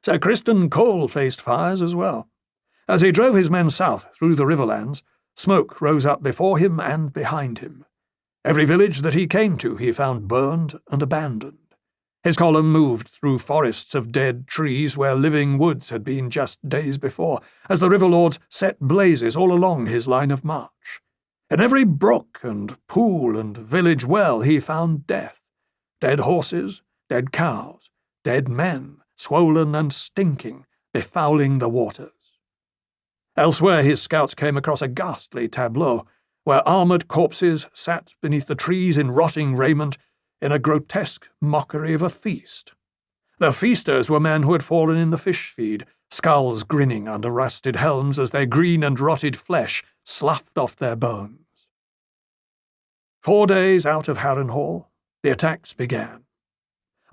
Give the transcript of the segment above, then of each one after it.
Sir Criston Cole faced fires as well. As he drove his men south through the riverlands, smoke rose up before him and behind him. Every village that he came to he found burned and abandoned. His column moved through forests of dead trees where living woods had been just days before, as the river lords set blazes all along his line of march. In every brook and pool and village well he found death. Dead horses, dead cows, dead men, swollen and stinking, befouling the waters. Elsewhere his scouts came across a ghastly tableau, where armoured corpses sat beneath the trees in rotting raiment in a grotesque mockery of a feast. The feasters were men who had fallen in the fish feed, skulls grinning under rusted helms as their green and rotted flesh sloughed off their bones. 4 days out of Harrenhal, the attacks began.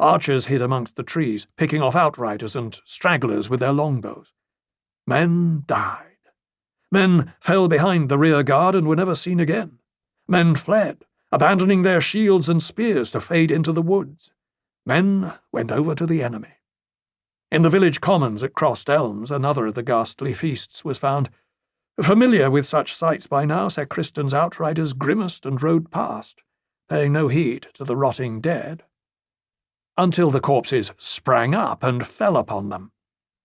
Archers hid amongst the trees, picking off outriders and stragglers with their longbows. Men died. Men fell behind the rear guard and were never seen again. Men fled, abandoning their shields and spears to fade into the woods. Men went over to the enemy. In the village commons at Crossed Elms, another of the ghastly feasts was found. Familiar with such sights by now, Sir Criston's outriders grimaced and rode past, paying no heed to the rotting dead, until the corpses sprang up and fell upon them.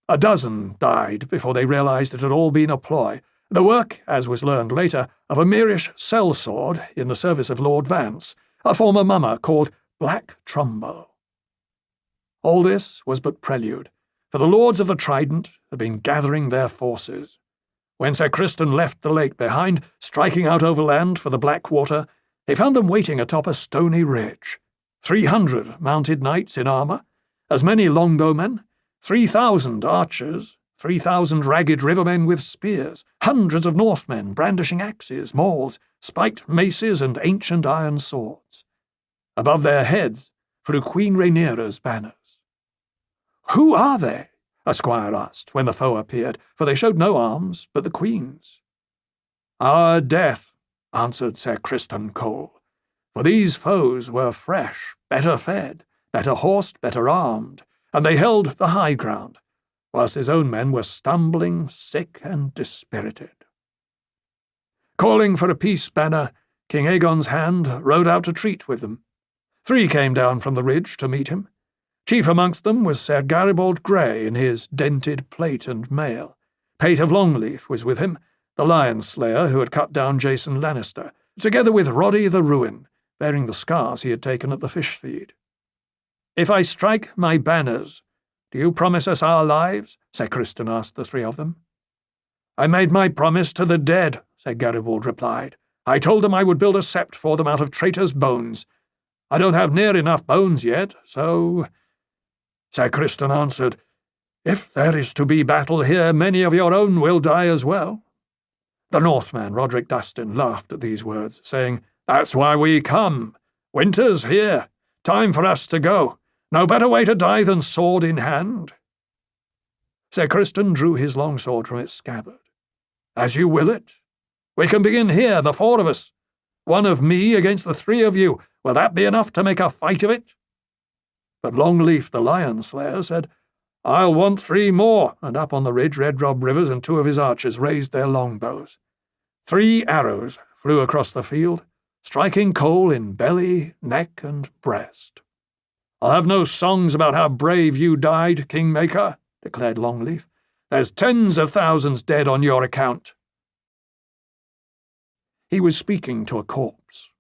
A dozen died before they realized it had all been a ploy, the work, as was learned later, of a Myrish sellsword in the service of Lord Vance, a former mummer called Black Trumbo. All this was but prelude, for the Lords of the Trident had been gathering their forces. When Sir Criston left the lake behind, striking out overland for the Blackwater, he found them waiting atop a stony ridge. 300 mounted knights in armour, as many longbowmen, 3,000 archers, 3,000 ragged rivermen with spears, hundreds of Northmen brandishing axes, mauls, spiked maces, and ancient iron swords. Above their heads flew Queen Rhaenyra's banners. "Who are they?" a squire asked when the foe appeared, for they showed no arms but the Queen's. "Our death," answered Sir Criston Cole, "for these foes were fresh, better fed, better horsed, better armed, and they held the high ground, whilst his own men were stumbling, sick, and dispirited." Calling for a peace banner, King Aegon's hand rode out to treat with them. 3 came down from the ridge to meet him. Chief amongst them was Sir Garibald Grey in his dented plate and mail. Pate of Longleaf was with him, the lion slayer who had cut down Jason Lannister, together with Roddy the Ruin, bearing the scars he had taken at the fish feed. "If I strike my banners, do you promise us our lives?" Sir Criston asked the 3 of them. "I made my promise to the dead," Sir Garibald replied. "I told them I would build a sept for them out of traitors' bones. I don't have near enough bones yet, so—" Sir Criston answered, "If there is to be battle here, many of your own will die as well." The Northman, Roderick Dustin, laughed at these words, saying, "That's why we come. Winter's here. Time for us to go. No better way to die than sword in hand." Sir Criston drew his longsword from its scabbard. "As you will it. We can begin here, the 4 of us. 1 of me against the 3 of you. Will that be enough to make a fight of it?" But Longleaf the lion slayer said, "I'll want 3 more," and up on the ridge Red Rob Rivers and 2 of his archers raised their longbows. 3 arrows flew across the field, striking Cole in belly, neck, and breast. "I'll have no songs about how brave you died, Kingmaker," declared Longleaf. "There's tens of thousands dead on your account." He was speaking to a corpse.